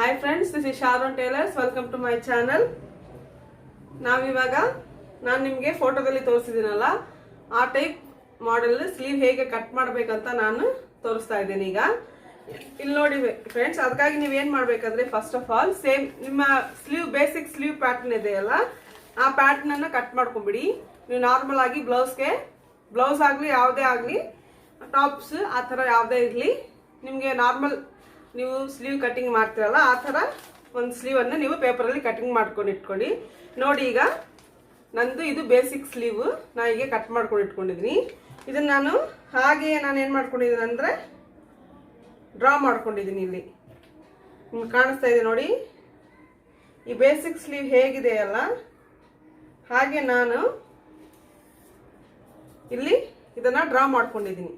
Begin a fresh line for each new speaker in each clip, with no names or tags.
Hi friends, this is Sharon Taylors. Welcome to my channel. ನಾವಿವಾಗ ನಾನು ನಿಮಗೆ ಫೋಟೋದಲ್ಲಿ ತೋರಿಸಿದ್ದೀನಲ್ಲ ಆ ಟೈಪ್ ಮಾಡೆಲ್ ಸ್ಲೀವ್ ಹೇಗೆ ಕಟ್ ಮಾಡಬೇಕಂತ ನಾನು ತೋರಿಸ್ತಾ ಇದ್ದೀನಿ ಈಗ. ಇಲ್ಲಿ ನೋಡಿ ಫ್ರೆಂಡ್ಸ್, ಅದಕ್ಕಾಗಿ ನೀವು ಏನು ಮಾಡಬೇಕಂದ್ರೆ ಫಸ್ಟ್ ಆಫ್ ಆಲ್ ಸೇಮ್ ನಿಮ್ಮ ಸ್ಲೀವ್ ಬೇಸಿಕ್ ಸ್ಲೀವ್ ಪ್ಯಾಟರ್ನ್ ಇದೆಯಲ್ಲ ಆ ಪ್ಯಾಟರ್ನ್ ಅನ್ನು ಕಟ್ ಮಾಡ್ಕೊಂಬಿಡಿ. ನೀವು ನಾರ್ಮಲ್ ಆಗಿ ಬ್ಲೌಸ್ ಆಗಲಿ ಯಾವುದೇ ಆಗಲಿ ಟಾಪ್ಸ್ ಆ ಥರ ಯಾವುದೇ ಇರಲಿ, ನಿಮಗೆ ನಾರ್ಮಲ್ ನೀವು ಸ್ಲೀವ್ ಕಟಿಂಗ್ ಮಾಡ್ತೀರಲ್ಲ ಆ ಥರ ಒಂದು ಸ್ಲೀವನ್ನು ನೀವು ಪೇಪರಲ್ಲಿ ಕಟಿಂಗ್ ಮಾಡ್ಕೊಂಡು ಇಟ್ಕೊಳ್ಳಿ. ನೋಡಿ ಈಗ ನಂದು ಇದು ಬೇಸಿಕ್ ಸ್ಲೀವ್ ನಾ ಹೀಗೆ ಕಟ್ ಮಾಡ್ಕೊಂಡು ಇಟ್ಕೊಂಡಿದ್ದೀನಿ. ಇದನ್ನು ನಾನು ಹಾಗೆ ನಾನು ಏನು ಮಾಡ್ಕೊಂಡಿದ್ದೀನಿ ಅಂದರೆ ಡ್ರಾ ಮಾಡ್ಕೊಂಡಿದ್ದೀನಿ. ಇಲ್ಲಿ ನಿಮ್ಗೆ ಕಾಣಿಸ್ತಾ ಇದೆ ನೋಡಿ, ಈ ಬೇಸಿಕ್ ಸ್ಲೀವ್ ಹೇಗಿದೆಯಲ್ಲ ಹಾಗೆ ನಾನು ಇಲ್ಲಿ ಇದನ್ನು ಡ್ರಾ ಮಾಡ್ಕೊಂಡಿದ್ದೀನಿ.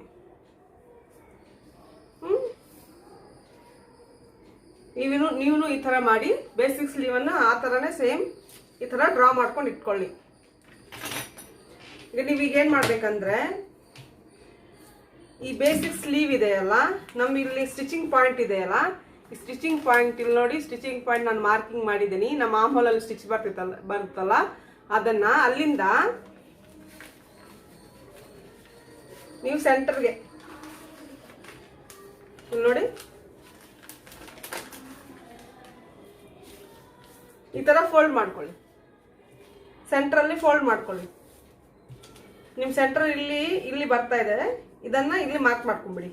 ನೀವು ಈ ಥರ ಮಾಡಿ ಬೇಸಿಕ್ ಸ್ಲೀವನ್ನು ಆ ಥರನೇ ಸೇಮ್ ಈ ಥರ ಡ್ರಾ ಮಾಡ್ಕೊಂಡು ಇಟ್ಕೊಳ್ಳಿ. ಈಗ ನೀವೀಗೇನು ಮಾಡಬೇಕಂದ್ರೆ ಈ ಬೇಸಿಕ್ ಸ್ಲೀವ್ ಇದೆಯಲ್ಲ, ನಮ್ಮ ಇಲ್ಲಿ ಸ್ಟಿಚಿಂಗ್ ಪಾಯಿಂಟ್ ಇದೆಯಲ್ಲ, ಈ ಸ್ಟಿಚಿಂಗ್ ಪಾಯಿಂಟ್ ಇಲ್ಲಿ ನೋಡಿ, ಸ್ಟಿಚಿಂಗ್ ಪಾಯಿಂಟ್ ನಾನು ಮಾರ್ಕಿಂಗ್ ಮಾಡಿದ್ದೀನಿ. ನಮ್ಮ ಆಮೂಲಲ್ಲಿ ಸ್ಟಿಚ್ ಬರುತ್ತಲ್ಲ ಅದನ್ನು ಅಲ್ಲಿಂದ ನೀವು ಸೆಂಟರ್ಗೆ ಇಲ್ಲಿ ನೋಡಿ ಈ ಥರ ಫೋಲ್ಡ್ ಮಾಡ್ಕೊಳ್ಳಿ. ಸೆಂಟ್ರಲ್ಲಿ ಫೋಲ್ಡ್ ಮಾಡ್ಕೊಳ್ಳಿ. ನಿಮ್ಮ ಸೆಂಟರ್ ಇಲ್ಲಿ ಬರ್ತಾ ಇದೆ, ಇದನ್ನು ಇಲ್ಲಿ ಮಾರ್ಕ್ ಮಾಡ್ಕೊಂಬಿಡಿ.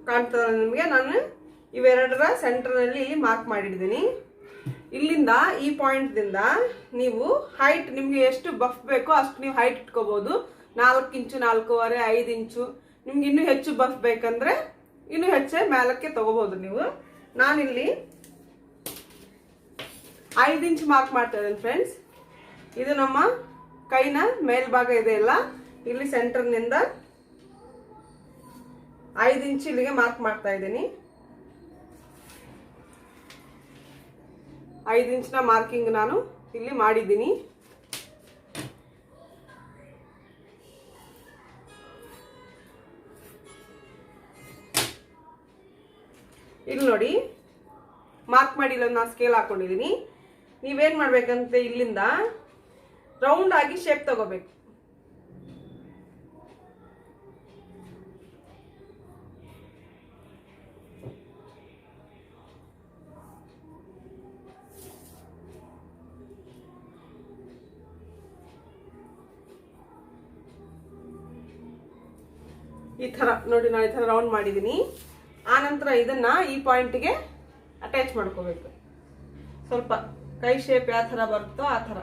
ಕಾಣ್ತದೆ ನಿಮಗೆ, ನಾನು ಇವೆರಡರ ಸೆಂಟರ್ನಲ್ಲಿ ಇಲ್ಲಿ ಮಾರ್ಕ್ ಮಾಡಿದ್ದೀನಿ. ಇಲ್ಲಿಂದ ಈ ಪಾಯಿಂಟ್ದಿಂದ ನೀವು ಹೈಟ್ ನಿಮಗೆ ಎಷ್ಟು ಬಫ್ ಬೇಕೋ ಅಷ್ಟು ನೀವು ಹೈಟ್ ಇಟ್ಕೋಬಹುದು. 4 ಇಂಚು, 4.5, 5 ಇಂಚು. ನಿಮ್ಗೆ ಇನ್ನೂ ಹೆಚ್ಚು ಬಫ್ ಬೇಕಂದ್ರೆ ಇನ್ನೂ ಹೆಚ್ಚೆ ಮೇಲಕ್ಕೆ ತಗೋಬಹುದು ನೀವು. ನಾನಿಲ್ಲಿ 5 ಇಂಚ್ ಮಾರ್ಕ್ ಮಾಡ್ತಾ ಇದ್ದೀನಿ ಫ್ರೆಂಡ್ಸ್. ಇದು ನಮ್ಮ ಕೈನ ಮೇಲ್ಭಾಗ ಇದೆಯಲ್ಲ, ಇಲ್ಲಿ ಸೆಂಟರ್ನಿಂದ 5 ಇಂಚ್ ಇಲ್ಲಿಗೆ ಮಾರ್ಕ್ ಮಾಡ್ತಾ ಇದ್ದೀನಿ. 5 ಇಂಚ್ನ ಮಾರ್ಕಿಂಗ್ ನಾನು ಇಲ್ಲಿ ಮಾಡಿದ್ದೀನಿ. ಇಲ್ಲಿ ನೋಡಿ ಮಾರ್ಕ್ ಮಾಡಿ ನಾನು ಸ್ಕೇಲ್ ಹಾಕೊಂಡಿದ್ದೀನಿ. ನೀವೇನು ಮಾಡ್ಬೇಕಂತ ಇಲ್ಲಿಂದ ರೌಂಡ್ ಆಗಿ ಶೇಪ್ ತಗೋಬೇಕು. ಈ ಥರ ನೋಡಿ, ನಾನು ಈ ಥರ ರೌಂಡ್ ಮಾಡಿದ್ದೀನಿ. ಆನಂತರ ಇದನ್ನ ಈ ಪಾಯಿಂಟ್ಗೆ ಅಟ್ಯಾಚ್ ಮಾಡ್ಕೋಬೇಕು. ಸ್ವಲ್ಪ ಕೈ ಶೇಪ್ ಯಾವ ಥರ ಬರುತ್ತೋ ಆ ಥರ.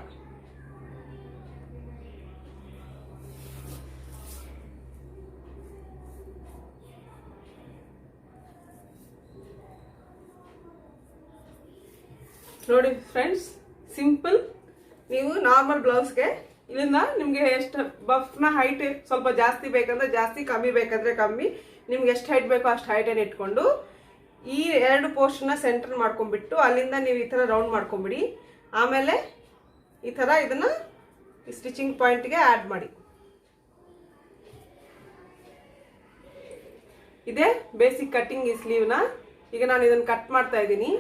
ನೋಡಿ ಫ್ರೆಂಡ್ಸ್, ಸಿಂಪಲ್. ನೀವು ನಾರ್ಮಲ್ ಬ್ಲೌಸ್ಗೆ ಇಲ್ಲಿಂದ ನಿಮಗೆ ಎಷ್ಟು ಬಫ್ನ ಹೈಟ್ ಸ್ವಲ್ಪ ಜಾಸ್ತಿ ಬೇಕಂದ್ರೆ ಜಾಸ್ತಿ, ಕಮ್ಮಿ ಬೇಕಂದ್ರೆ ಕಮ್ಮಿ, ನಿಮ್ಗೆ ಎಷ್ಟು ಹೈಟ್ ಬೇಕೋ ಅಷ್ಟು ಹೈಟನ್ನು ಇಟ್ಕೊಂಡು ಈ 2 ಪೋರ್ಷನ್ನ ಸೆಂಟರ್ ಮಾಡ್ಕೊಂಡ್ಬಿಟ್ಟು ಅಲ್ಲಿಂದ ನೀವು ಈ ಥರ ರೌಂಡ್ ಮಾಡ್ಕೊಂಬಿಡಿ. ಆಮೇಲೆ ಈ ಥರ ಇದನ್ನು ಸ್ಟಿಚಿಂಗ್ ಪಾಯಿಂಟ್ಗೆ ಆ್ಯಡ್ ಮಾಡಿ. ಇದೇ ಬೇಸಿಕ್ ಕಟ್ಟಿಂಗ್ ಈ ಸ್ಲೀವ್ನ. ಈಗ ನಾನು ಇದನ್ನು ಕಟ್ ಮಾಡ್ತಾ ಇದ್ದೀನಿ.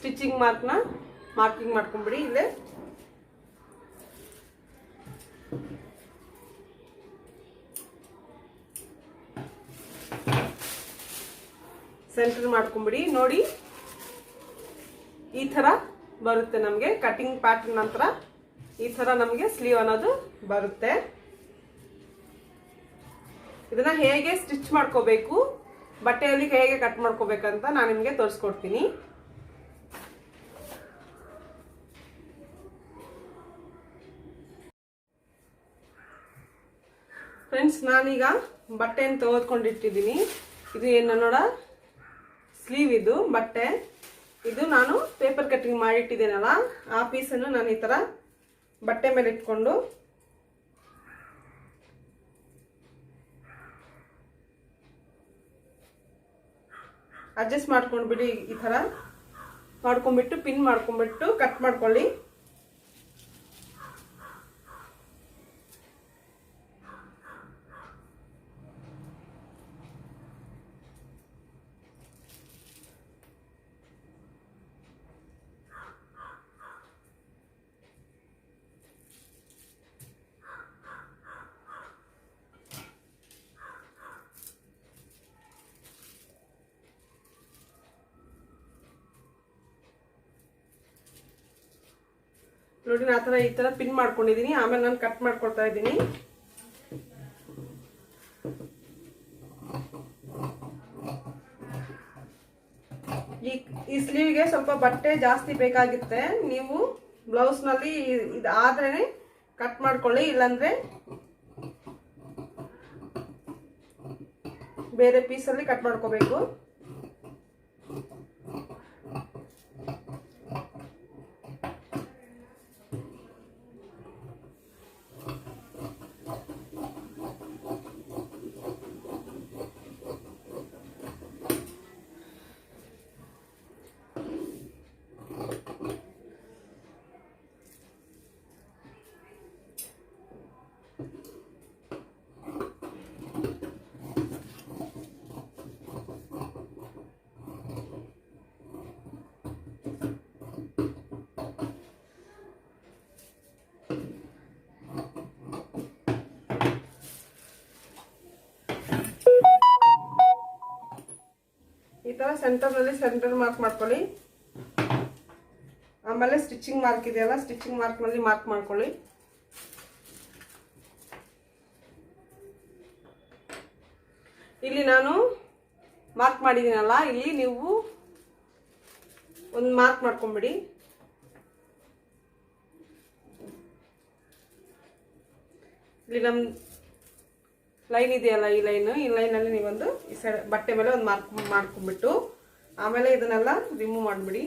ಸ್ಟಿಚಿಂಗ್ ಮಾರ್ಕಿಂಗ್ ಮಾಡ್ಕೊಂಬಿಡಿ. ಇಲ್ಲೇ ಸೆಂಟರ್ ಮಾಡ್ಕೊಂಬಿಡಿ. ನೋಡಿ ಈ ಥರ ಬರುತ್ತೆ ನಮಗೆ ಕಟಿಂಗ್ ಪ್ಯಾಟರ್ನ್. ನಂತರ ಈ ಥರ ನಮಗೆ ಸ್ಲೀವ್ ಅನ್ನೋದು ಬರುತ್ತೆ. ಇದನ್ನ ಹೇಗೆ ಸ್ಟಿಚ್ ಮಾಡ್ಕೋಬೇಕು, ಬಟ್ಟೆಯಲ್ಲಿ ಹೇಗೆ ಕಟ್ ಮಾಡ್ಕೋಬೇಕಂತ ನಾನು ನಿಮಗೆ ತೋರಿಸ್ಕೊಡ್ತೀನಿ. ಫ್ರೆಂಡ್ಸ್, ನಾನೀಗ ಬಟ್ಟೆಯನ್ನು ತೆಗೆದುಕೊಂಡಿಟ್ಟಿದ್ದೀನಿ. ಇದು ಏನು ನೋಡ ಸ್ಲೀವ್, ಇದು ಬಟ್ಟೆ. ಇದು ನಾನು ಪೇಪರ್ ಕಟ್ಟಿಂಗ್ ಮಾಡಿಟ್ಟಿದ್ದೇನಲ್ಲ ಆ ಪೀಸನ್ನು ನಾನು ಈ ಥರ ಬಟ್ಟೆ ಮೇಲೆ ಇಟ್ಕೊಂಡು ಅಡ್ಜಸ್ಟ್ ಮಾಡ್ಕೊಂಡ್ಬಿಡಿ. ಈ ಥರ ಮಾಡ್ಕೊಂಡ್ಬಿಟ್ಟು ಪಿನ್ ಮಾಡ್ಕೊಂಡ್ಬಿಟ್ಟು ಕಟ್ ಮಾಡ್ಕೊಳ್ಳಿ. ನೋಡಿ ನಾನು ಈ ಥರ ಪಿನ್ ಮಾಡ್ಕೊಂಡಿದ್ದೀನಿ. ಆಮೇಲೆ ನಾನು ಕಟ್ ಮಾಡ್ಕೊಳ್ತಾ ಇದ್ದೀನಿ. ಈ ಸ್ಲೀವ್ಗೆ ಸ್ವಲ್ಪ ಬಟ್ಟೆ ಜಾಸ್ತಿ ಬೇಕಾಗುತ್ತೆ. ನೀವು ಬ್ಲೌಸ್ನಲ್ಲಿ ಇದಾದ್ರೇ ಕಟ್ ಮಾಡ್ಕೊಳ್ಳಿ, ಇಲ್ಲಾಂದ್ರೆ ಬೇರೆ ಪೀಸಲ್ಲಿ ಕಟ್ ಮಾಡ್ಕೋಬೇಕು. ಈ ತರ ಸೆಂಟರ್ ಮಾರ್ಕ್ ಮಾಡ್ಕೊಳ್ಳಿ. ಆಮೇಲೆ ಸ್ಟಿಚಿಂಗ್ ಮಾರ್ಕ್ ಇದೆಯಲ್ಲ, ಸ್ಟಿಚಿಂಗ್ ಮಾರ್ಕ್ ನಲ್ಲಿ ಮಾರ್ಕ್ ಮಾಡ್ಕೊಳ್ಳಿ. ಇಲ್ಲಿ ನಾನು ಮಾರ್ಕ್ ಮಾಡಿದ್ದೀನಲ್ಲ, ಇಲ್ಲಿ ನೀವು ಒಂದು ಮಾರ್ಕ್ ಮಾಡ್ಕೊಂಬಿಡಿ. ಇಲ್ಲಿ ನಮ್ಮ ಲೈನ್ ಇದೆಯಲ್ಲ, ಈ ಲೈನಲ್ಲಿ ನೀವೊಂದು ಈ ಸೈಡ್ ಬಟ್ಟೆ ಮೇಲೆ ಒಂದು ಮಾರ್ಕ್ ಮಾಡ್ಕೊಂಡ್ಬಿಟ್ಟು ಆಮೇಲೆ ಇದನ್ನೆಲ್ಲ ರಿಮೂವ್ ಮಾಡಿಬಿಡಿ.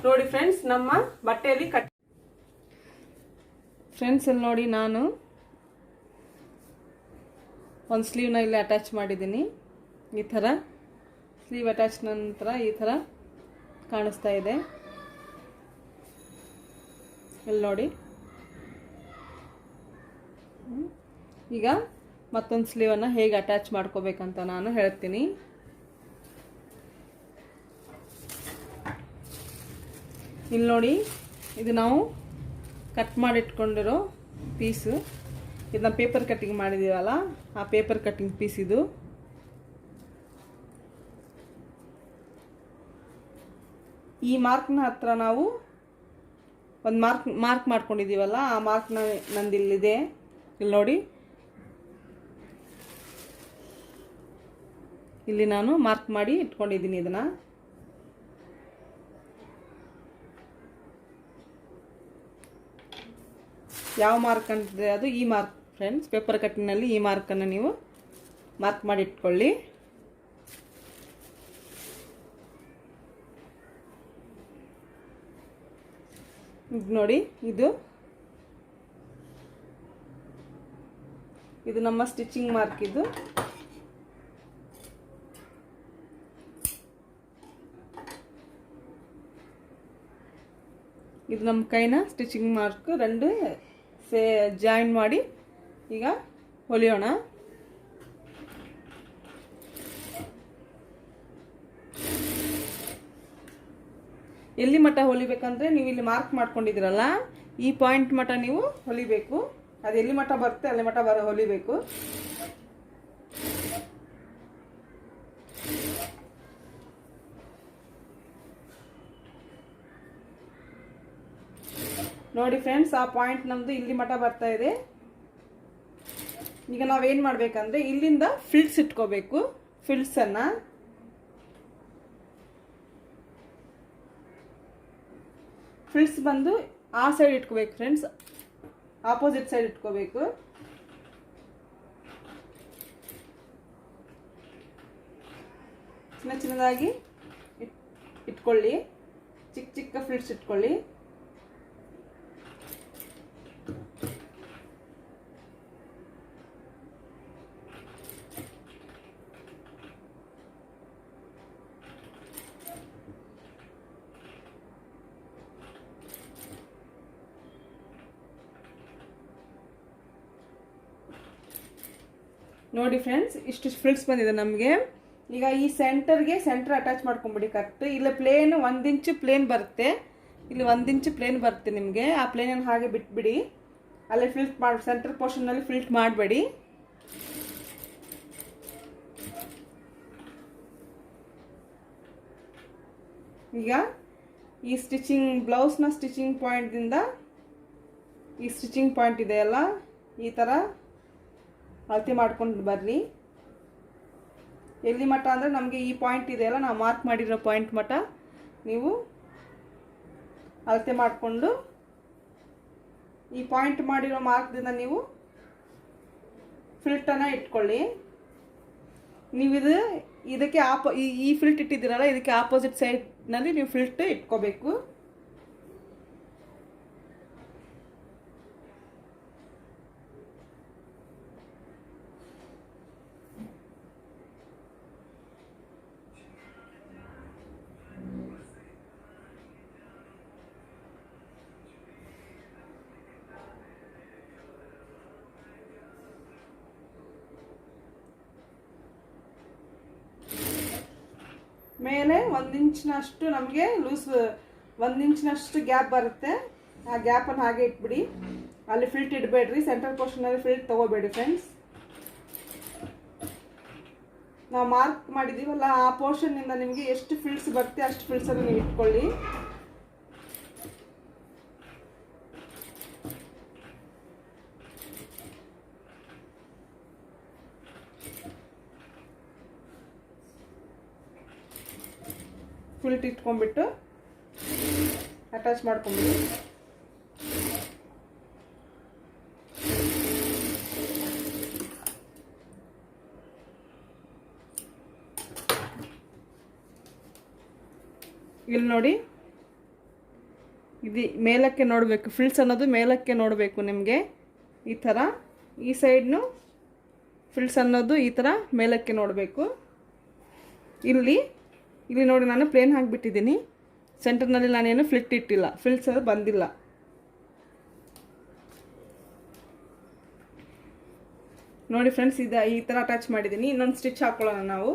ನೋಡಿ ಫ್ರೆಂಡ್ಸ್, ನಮ್ಮ ಬಟ್ಟೆಯಲ್ಲಿ ಫ್ರೆಂಡ್ಸ್ ಇಲ್ಲಿ ನೋಡಿ, ನಾನು ಒಂದು ಸ್ಲೀವ್ನ ಇಲ್ಲಿ ಅಟ್ಯಾಚ್ ಮಾಡಿದ್ದೀನಿ. ಈ ಥರ ಸ್ಲೀವ್ ಅಟ್ಯಾಚ್ ನಂತರ ಈ ಥರ ಕಾಣಿಸ್ತಾ ಇದೆ. ಇಲ್ಲಿ ನೋಡಿ. ಈಗ ಮತ್ತೊಂದು ಸ್ಲೀವನ್ನು ಹೇಗೆ ಅಟ್ಯಾಚ್ ಮಾಡ್ಕೋಬೇಕಂತ ನಾನು ಹೇಳ್ತೀನಿ. ಇಲ್ಲಿ ನೋಡಿ, ಇದು ನಾವು ಕಟ್ ಮಾಡಿಟ್ಕೊಂಡಿರೋ ಪೀಸು. ಇದನ್ನ ಪೇಪರ್ ಕಟ್ಟಿಂಗ್ ಮಾಡಿದ್ದೀವಲ್ಲ, ಆ ಪೇಪರ್ ಕಟ್ಟಿಂಗ್ ಪೀಸ್ ಇದು. ಈ ಮಾರ್ಕ್ನ ಹತ್ರ ನಾವು ಒಂದು ಮಾರ್ಕ್ ಮಾಡ್ಕೊಂಡಿದ್ದೀವಲ್ಲ, ಆ ಮಾರ್ಕ್ನ ನಂದಿಲ್ಲಿದೆ. ಇಲ್ಲಿ ನೋಡಿ, ಇಲ್ಲಿ ನಾನು ಮಾರ್ಕ್ ಮಾಡಿ ಇಟ್ಕೊಂಡಿದ್ದೀನಿ. ಇದನ್ನ ಯಾವ ಮಾರ್ಕ್ ಅಂದರೆ ಅದು ಈ ಮಾರ್ಕ್ ಫ್ರೆಂಡ್ಸ್. ಪೇಪರ್ ಕಟ್ಟಿಂಗ್ನಲ್ಲಿ ಈ ಮಾರ್ಕನ್ನು ನೀವು ಮಾರ್ಕ್ ಮಾಡಿ ಇಟ್ಕೊಳ್ಳಿ. ನೋಡಿ, ಇದು ನಮ್ಮ ಸ್ಟಿಚಿಂಗ್ ಮಾರ್ಕ್. ಇದು ನಮ್ಮ ಕೈನ ಸ್ಟಿಚಿಂಗ್ ಮಾರ್ಕ್ రెండు ಜಾಯಿನ್ ಮಾಡಿ ಈಗ ಹೊಲಿಯೋಣ. ಎಲ್ಲಿ ಮಟ್ಟ ಹೊಲಿಬೇಕಂದ್ರೆ, ನೀವು ಇಲ್ಲಿ ಮಾರ್ಕ್ ಮಾಡ್ಕೊಂಡಿದ್ದೀರಲ್ಲ, ಈ ಪಾಯಿಂಟ್ ಮಟ್ಟ ನೀವು ಹೊಲಿಬೇಕು. ಅದು ಎಲ್ಲಿ ಮಟ್ಟ ಬರುತ್ತೆ ಅಲ್ಲಿ ಮಟ್ಟ ಹೊಲಿಬೇಕು. ನೋಡಿ ಫ್ರೆಂಡ್ಸ್, ಆ ಪಾಯಿಂಟ್ ನಮ್ಮದು ಇಲ್ಲಿ ಮಟ ಬರ್ತಾ ಇದೆ. ಈಗ ನಾವೇನು ಮಾಡಬೇಕಂದ್ರೆ ಇಲ್ಲಿಂದ ಫ್ರಿಲ್ಸ್ ಇಟ್ಕೋಬೇಕು. ಫ್ರಿಲ್ಸನ್ನು ಬಂದು ಆ ಸೈಡ್ ಇಟ್ಕೋಬೇಕು ಫ್ರೆಂಡ್ಸ್, ಆಪೋಸಿಟ್ ಸೈಡ್ ಇಟ್ಕೋಬೇಕು. ಚಿನ್ನದಾಗಿ ಇಟ್ಕೊಳ್ಳಿ, ಚಿಕ್ಕ ಚಿಕ್ಕ ಫ್ರಿಲ್ಸ್ ಇಟ್ಕೊಳ್ಳಿ. ನೋಡಿ ಫ್ರೆಂಡ್ಸ್, ಇಷ್ಟು ಫ್ರಿಲ್ಸ್ ಬಂದಿದೆ ನಮಗೆ. ಈಗ ಈ ಸೆಂಟರ್ ಅಟ್ಯಾಚ್ ಮಾಡ್ಕೊಂಬಿಡಿ ಕರೆಕ್ಟ್. ಇಲ್ಲ ಪ್ಲೇನ್ 1 ಇಂಚು ಪ್ಲೇನ್ ಬರುತ್ತೆ, ಇಲ್ಲಿ 1 ಇಂಚು ಪ್ಲೇನ್ ಬರುತ್ತೆ ನಿಮಗೆ. ಆ ಪ್ಲೇನನ್ನು ಹಾಗೆ ಬಿಟ್ಬಿಡಿ, ಅಲ್ಲೇ ಫಿಲ್ಟ್ ಮಾಡಿ, ಸೆಂಟರ್ ಪೋರ್ಷನ್ನಲ್ಲಿ ಫಿಲ್ಟ್ ಮಾಡಬೇಡಿ. ಈಗ ಈ ಬ್ಲೌಸ್ನ ಸ್ಟಿಚಿಂಗ್ ಪಾಯಿಂಟಿಂದ ಈ ಸ್ಟಿಚಿಂಗ್ ಪಾಯಿಂಟ್ ಇದೆಯಲ್ಲ, ಈ ಥರ ಅಳತೆ ಮಾಡ್ಕೊಂಡು ಬರ್ರಿ. ಎಲ್ಲಿ ಮಟ್ಟ ಅಂದರೆ ನಮಗೆ ಈ ಪಾಯಿಂಟ್ ಇದೆಯಲ್ಲ, ನಾವು ಮಾರ್ಕ್ ಮಾಡಿರೋ ಪಾಯಿಂಟ್ ಮಟ್ಟ ನೀವು ಅಳತೆ ಮಾಡಿಕೊಂಡು, ಈ ಪಾಯಿಂಟ್ ಮಾಡಿರೋ ಮಾರ್ಕ್ದಿಂದ ನೀವು ಫಿಲ್ಟನ್ನು ಇಟ್ಕೊಳ್ಳಿ. ನೀವು ಇದಕ್ಕೆ ಈ ಫಿಲ್ಟ್ ಇಟ್ಟಿದ್ದೀರಲ್ಲ, ಇದಕ್ಕೆ ಆಪೋಸಿಟ್ ಸೈಡ್ನಲ್ಲಿ ನೀವು ಫಿಲ್ಟ್ ಇಟ್ಕೋಬೇಕು. ಮೇಲೆ 1 ಇಂಚಿನಷ್ಟು ನಮಗೆ ಲೂಸ್ 1 ಇಂಚಿನಷ್ಟು ಗ್ಯಾಪ್ ಬರುತ್ತೆ. ಆ ಗ್ಯಾಪನ್ನು ಹಾಗೆ ಇಟ್ಬಿಡಿ, ಅಲ್ಲಿ ಫಿಲ್ಟ್ ಇಡಬೇಡ್ರಿ. ಸೆಂಟರ್ ಪೋರ್ಷನಲ್ಲಿ ಫಿಲ್ಟ್ ತೊಗೋಬೇಡಿ ಫ್ರೆಂಡ್ಸ್. ನಾವು ಮಾರ್ಕ್ ಮಾಡಿದ್ದೀವಲ್ಲ, ಆ ಪೋರ್ಷನ್ನಿಂದ ನಿಮಗೆ ಎಷ್ಟು ಫಿಲ್ಟ್ಸ್ ಬರುತ್ತೆ ಅಷ್ಟು ಫಿಲ್ಟ್ಸನ್ನು ನೀವು ಇಟ್ಕೊಳ್ಳಿ. ಫಿಲ್ಟ್ ಇಟ್ಕೊಂಡ್ಬಿಟ್ಟು ಅಟ್ಯಾಚ್ ಮಾಡ್ಕೊಂಡ್ಬಿಡಿ. ಇಲ್ಲಿ ನೋಡಿ, ಇದು ಮೇಲಕ್ಕೆ ನೋಡಬೇಕು, ಫ್ರಿಲ್ಸ್ ಅನ್ನೋದು ಮೇಲಕ್ಕೆ ನೋಡಬೇಕು ನಿಮಗೆ. ಈ ಥರ ಈ ಸೈಡ್ನು ಫ್ರಿಲ್ಸ್ ಅನ್ನೋದು ಈ ಥರ ಮೇಲಕ್ಕೆ ನೋಡಬೇಕು. ಇಲ್ಲಿ ನೋಡಿ, ನಾನು ಪ್ಲೇನ್ ಹಾಕಿಬಿಟ್ಟಿದ್ದೀನಿ. ಸೆಂಟರ್ನಲ್ಲಿ ನಾನೇನು ಫ್ಲಿಟ್ ಇಟ್ಟಿಲ್ಲ, ಫ್ರಿಲ್ಸ್ ಅದು ಬಂದಿಲ್ಲ. ನೋಡಿ ಫ್ರೆಂಡ್ಸ್, ಈ ಥರ ಅಟ್ಯಾಚ್ ಮಾಡಿದ್ದೀನಿ. ಇನ್ನೊಂದು ಸ್ಟಿಚ್ ಹಾಕೊಳ್ಳೋಣ ನಾವು.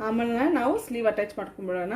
ಆಮೇಲೆ ನಾವು ಸ್ಲೀವ್ ಅಟ್ಯಾಚ್ ಮಾಡ್ಕೊಂಡ್ಬಿಡೋಣ.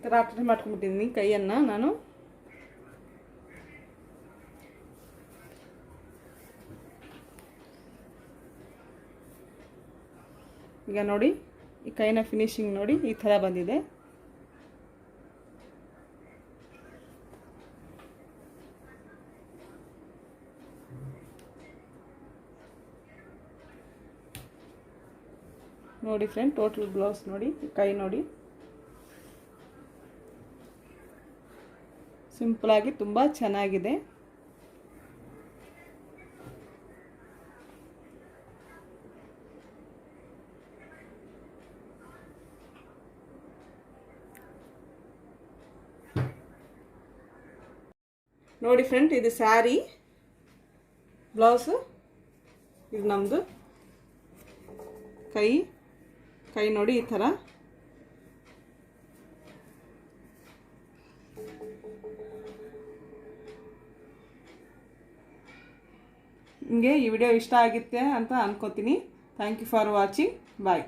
ಥರ ಅಟ್ಯಾಚ್ ಮಾಡ್ಕೊಂಡ್ಬಿಟ್ಟಿದ್ದೀನಿ ಕೈಯನ್ನು ನಾನು. ಈಗ ನೋಡಿ ಈ ಕೈನ ಫಿನಿಶಿಂಗ್ ನೋಡಿ ಈ ಥರ ಬಂದಿದೆ. ನೋಡಿ ಫ್ರೆಂಡ್, ಟೋಟಲ್ ಬ್ಲೌಸ್ ನೋಡಿ, ಕೈ ನೋಡಿ, ಸಿಂಪಲಾಗಿ ತುಂಬ ಚೆನ್ನಾಗಿದೆ. ನೋಡಿ ಫ್ರೆಂಡ್, ಇದು ಸ್ಯಾರಿ, ಬ್ಲೌಸು, ಇದು ನಮ್ಮದು ಕೈ ನೋಡಿ ಈ ಥರ. ನಿಮಗೆ ಈ ವಿಡಿಯೋ ಇಷ್ಟ ಆಗುತ್ತೆ ಅಂತ ಅನ್ಕೋತೀನಿ. Thank you for watching. Bye.